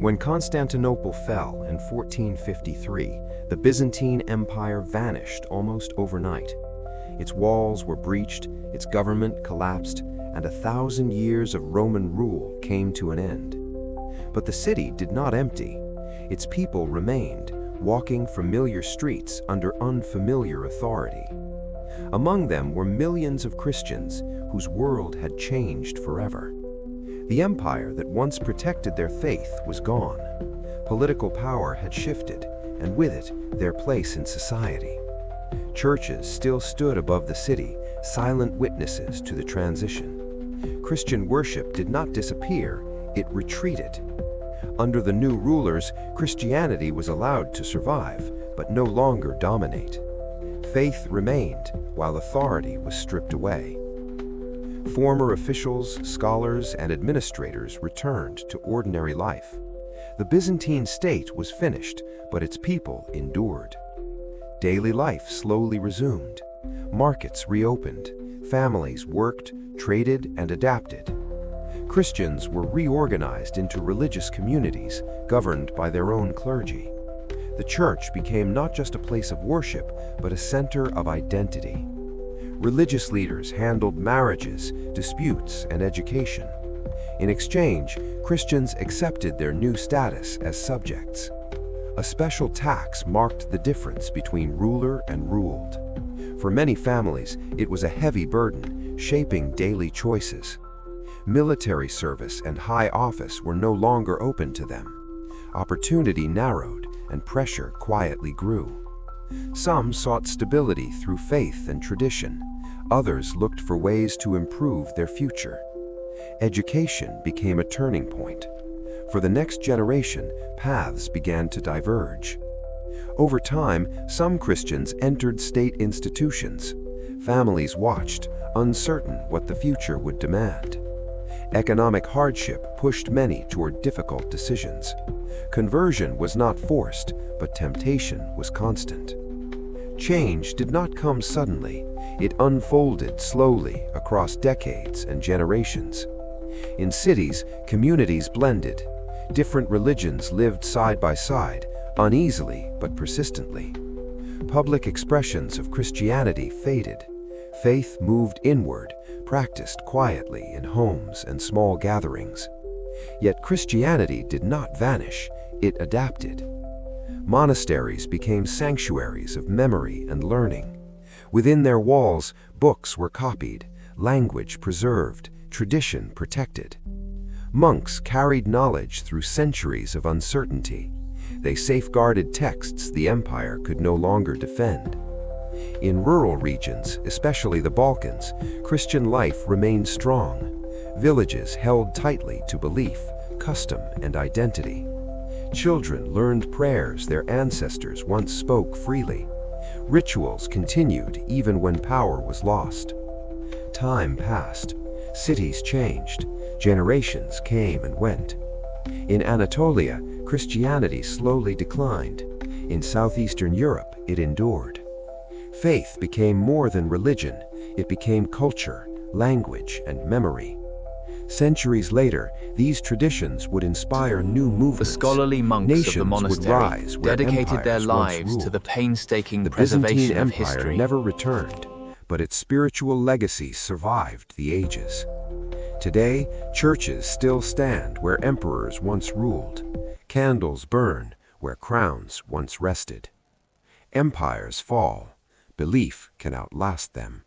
When Constantinople fell in 1453, the Byzantine Empire vanished almost overnight. Its walls were breached, its government collapsed, and 1,000 years of Roman rule came to an end. But the city did not empty. Its people remained, walking familiar streets under unfamiliar authority. Among them were millions of Christians whose world had changed forever. The empire that once protected their faith was gone. Political power had shifted, and with it, their place in society. Churches still stood above the city, silent witnesses to the transition. Christian worship did not disappear, it retreated. Under the new rulers, Christianity was allowed to survive, but no longer dominate. Faith remained, while authority was stripped away. Former officials, scholars, and administrators returned to ordinary life. The Byzantine state was finished, but its people endured. Daily life slowly resumed. Markets reopened. Families worked, traded, and adapted. Christians were reorganized into religious communities, governed by their own clergy. The church became not just a place of worship, but a center of identity. Religious leaders handled marriages, disputes, and education. In exchange, Christians accepted their new status as subjects. A special tax marked the difference between ruler and ruled. For many families, it was a heavy burden, shaping daily choices. Military service and high office were no longer open to them. Opportunity narrowed, and pressure quietly grew. Some sought stability through faith and tradition. Others looked for ways to improve their future. Education became a turning point. For the next generation, paths began to diverge. Over time, some Christians entered state institutions. Families watched, uncertain what the future would demand. Economic hardship pushed many toward difficult decisions. Conversion was not forced, but temptation was constant. Change did not come suddenly. It unfolded slowly across decades and generations. In cities, communities blended. Different religions lived side by side, uneasily but persistently. Public expressions of Christianity faded. Faith moved inward, practiced quietly in homes and small gatherings. Yet Christianity did not vanish, it adapted. Monasteries became sanctuaries of memory and learning. Within their walls, books were copied, language preserved, tradition protected. Monks carried knowledge through centuries of uncertainty. They safeguarded texts the empire could no longer defend. In rural regions, especially the Balkans, Christian life remained strong. Villages held tightly to belief, custom, and identity. Children learned prayers their ancestors once spoke freely. Rituals continued even when power was lost. Time passed. Cities changed. Generations came and went. In Anatolia, Christianity slowly declined. In southeastern Europe, it endured. Faith became more than religion. It became culture, language, and memory. Centuries later, these traditions would inspire new movements. The scholarly monks Nations of the would monastery rise where dedicated their empires once lives to ruled. the painstaking The Byzantine preservation of Empire history. never returned, but its spiritual legacy survived the ages. Today, churches still stand where emperors once ruled. Candles burn where crowns once rested. Empires fall. Belief can outlast them.